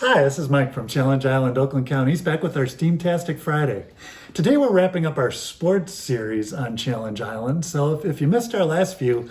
Hi, this is Mike from Challenge Island, Oakland County East, back with our Steamtastic Friday. Today we're wrapping up our sports series on Challenge Island. So if you missed our last few,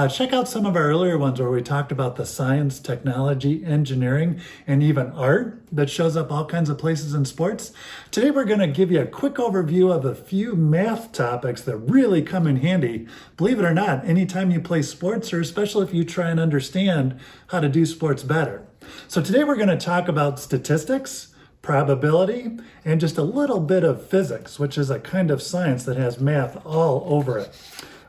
check out some of our earlier ones where we talked about the science, technology, engineering, and even art that shows up all kinds of places in sports. Today we're going to give you a quick overview of a few math topics that really come in handy, believe it or not, anytime you play sports, or especially if you try and understand how to do sports better. So today we're going to talk about statistics, probability, and just a little bit of physics, which is a kind of science that has math all over it.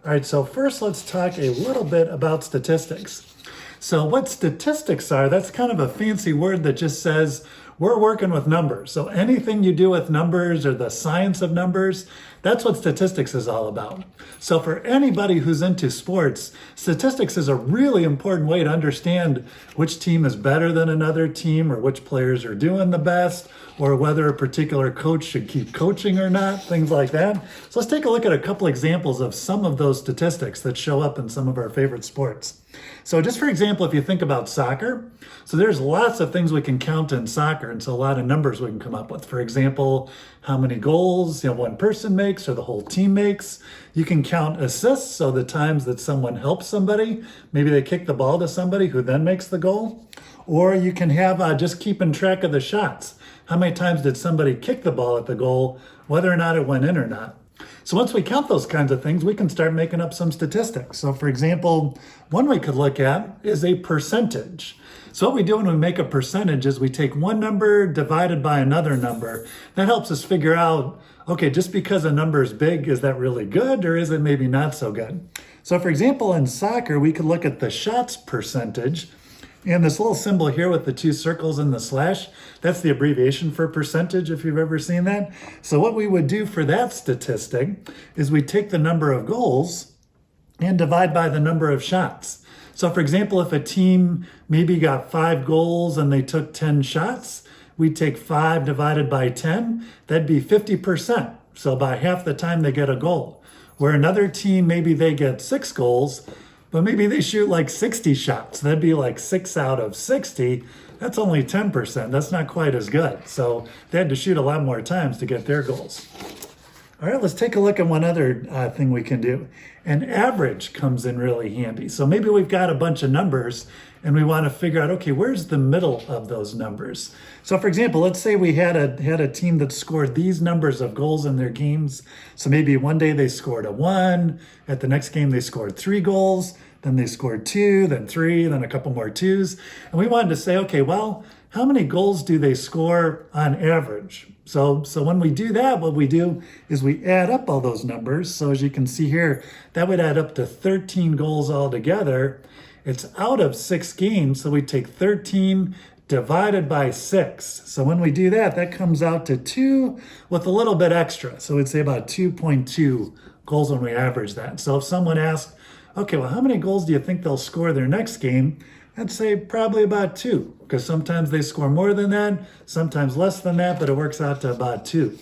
All right, so first let's talk a little bit about statistics. So what statistics are, that's kind of a fancy word that just says we're working with numbers. So anything you do with numbers or the science of numbers, that's what statistics is all about. So for anybody who's into sports, statistics is a really important way to understand which team is better than another team, or which players are doing the best, or whether a particular coach should keep coaching or not, things like that. So let's take a look at a couple examples of some of those statistics that show up in some of our favorite sports. So just for example, if you think about soccer, so there's lots of things we can count in soccer, and so a lot of numbers we can come up with. For example, how many goals one person makes or the whole team makes. You can count assists, so the times that someone helps somebody, maybe they kick the ball to somebody who then makes the goal. Or you can have just keeping track of the shots. How many times did somebody kick the ball at the goal, whether or not it went in or not? So once we count those kinds of things, we can start making up some statistics. So for example, one we could look at is a percentage. So what we do when we make a percentage is we take one number divided by another number. That helps us figure out, okay, just because a number is big, is that really good, or is it maybe not so good? So for example, in soccer, we could look at the shots percentage. And this little symbol here with the two circles and the slash, that's the abbreviation for percentage, if you've ever seen that. So what we would do for that statistic is we take the number of goals and divide by the number of shots. So for example, if a team maybe got 5 goals and they took 10 shots, we'd take 5 divided by 10, that'd be 50%. So by half the time they get a goal. Where another team, maybe they get 6 goals, but maybe they shoot like 60 shots. That'd be like 6 out of 60. That's only 10%. That's not quite as good. So they had to shoot a lot more times to get their goals. All right, let's take a look at one other thing we can do. An average comes in really handy. So maybe we've got a bunch of numbers and we want to figure out, okay, where's the middle of those numbers? So for example, let's say we had a team that scored these numbers of goals in their games. So maybe one day they scored a 1, at the next game they scored 3 goals, then they scored 2, then 3, then a couple more 2s. And we wanted to say, okay, well, how many goals do they score on average? So when we do that, what we do is we add up all those numbers. So as you can see here, that would add up to 13 goals altogether. It's out of 6 games, so we take 13 divided by 6. So when we do that, that comes out to 2 with a little bit extra. So we'd say about 2.2 goals when we average that. So if someone asked, okay, well, how many goals do you think they'll score their next game? I'd say probably about 2, because sometimes they score more than that, sometimes less than that, but it works out to about 2.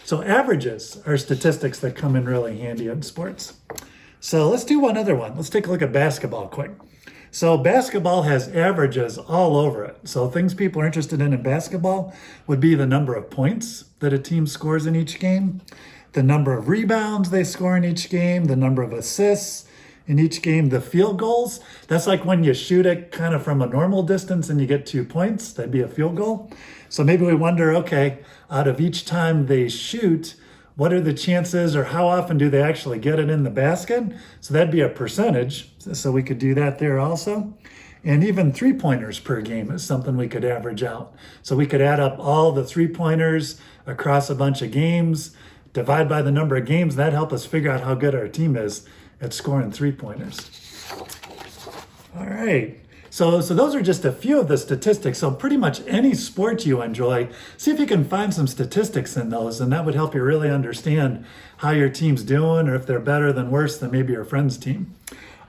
So averages are statistics that come in really handy in sports. So let's do one other one. Let's take a look at basketball quick. So basketball has averages all over it. So things people are interested in basketball would be the number of points that a team scores in each game, the number of rebounds they score in each game, the number of assists in each game, the field goals. That's like when you shoot it kind of from a normal distance and you get 2 points, that'd be a field goal. So maybe we wonder, okay, out of each time they shoot, what are the chances, or how often do they actually get it in the basket? So that'd be a percentage. So we could do that there also. And even 3-pointers per game is something we could average out. So we could add up all the 3-pointers across a bunch of games, divide by the number of games, that'd help us figure out how good our team is at scoring 3-pointers. All right. So those are just a few of the statistics. So pretty much any sport you enjoy, see if you can find some statistics in those, and that would help you really understand how your team's doing, or if they're better than worse than maybe your friend's team.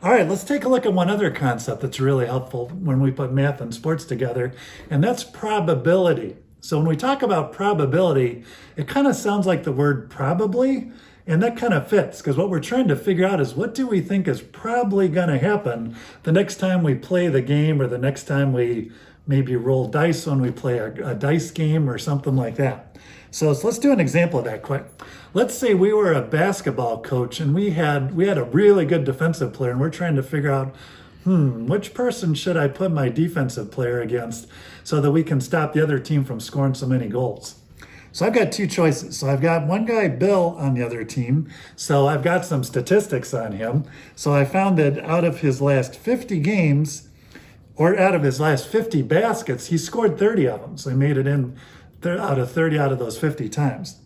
All right, let's take a look at one other concept that's really helpful when we put math and sports together, and that's probability. So when we talk about probability, it kind of sounds like the word probably, and that kind of fits, because what we're trying to figure out is, what do we think is probably going to happen the next time we play the game, or the next time we maybe roll dice when we play a dice game or something like that. So let's do an example of that quick. Let's say we were a basketball coach and we had a really good defensive player, and we're trying to figure out, which person should I put my defensive player against so that we can stop the other team from scoring so many goals? So I've got two choices. So I've got one guy, Bill, on the other team. So I've got some statistics on him. So I found that out of his last 50 games, or out of his last 50 baskets, he scored 30 of them. So he made it in out of 30 out of those 50 times.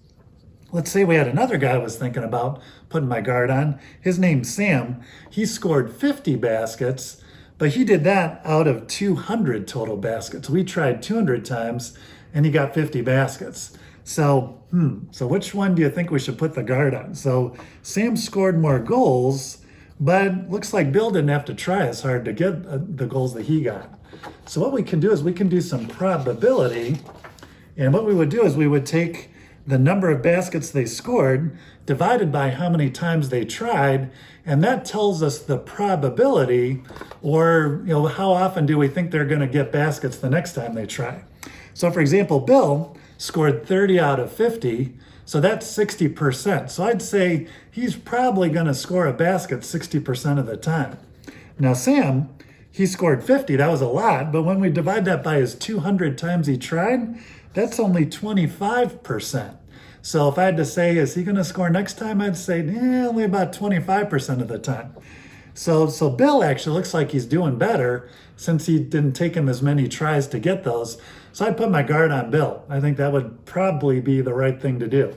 Let's say we had another guy I was thinking about putting my guard on. His name's Sam. He scored 50 baskets, but he did that out of 200 total baskets. We tried 200 times, and he got 50 baskets. So which one do you think we should put the guard on? So Sam scored more goals, but looks like Bill didn't have to try as hard to get the goals that he got. So what we can do is we can do some probability. And what we would do is we would take the number of baskets they scored divided by how many times they tried, and that tells us the probability, or how often do we think they're going to get baskets the next time they try. So for example, Bill scored 30 out of 50, so that's 60%. So I'd say he's probably going to score a basket 60% of the time. Now Sam, he scored 50, that was a lot, but when we divide that by his 200 times he tried, that's only 25%. So if I had to say, is he going to score next time? I'd say, only about 25% of the time. So Bill actually looks like he's doing better since he didn't take him as many tries to get those. So I'd put my guard on Bill. I think that would probably be the right thing to do.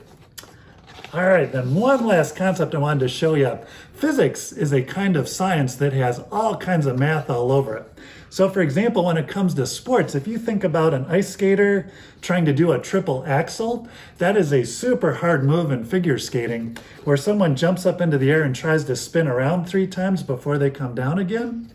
All right, then one last concept I wanted to show you. Physics is a kind of science that has all kinds of math all over it. So for example, when it comes to sports, if you think about an ice skater trying to do a triple axel, that is a super hard move in figure skating where someone jumps up into the air and tries to spin around 3 times before they come down again.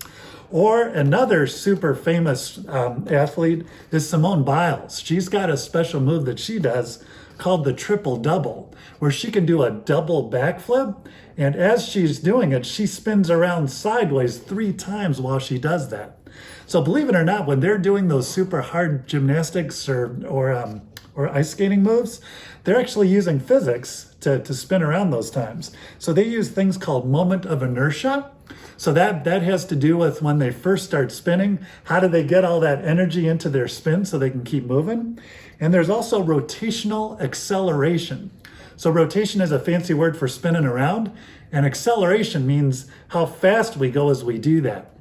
Or another super famous athlete is Simone Biles. She's got a special move that she does called the triple double, where she can do a double backflip. And as she's doing it, she spins around sideways 3 times while she does that. So believe it or not, when they're doing those super hard gymnastics or ice skating moves, they're actually using physics to spin around those times. So they use things called moment of inertia. So that has to do with when they first start spinning, how do they get all that energy into their spin so they can keep moving? And there's also rotational acceleration. So rotation is a fancy word for spinning around, and acceleration means how fast we go as we do that.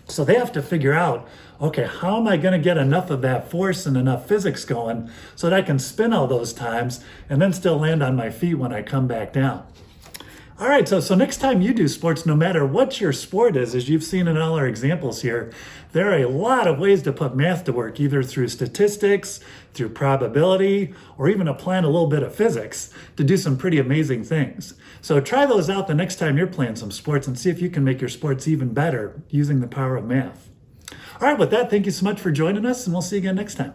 So they have to figure out, okay, how am I going to get enough of that force and enough physics going so that I can spin all those times and then still land on my feet when I come back down? All right, so next time you do sports, no matter what your sport is, as you've seen in all our examples here, there are a lot of ways to put math to work, either through statistics, through probability, or even applying a little bit of physics to do some pretty amazing things. So try those out the next time you're playing some sports and see if you can make your sports even better using the power of math. All right, with that, thank you so much for joining us, and we'll see you again next time.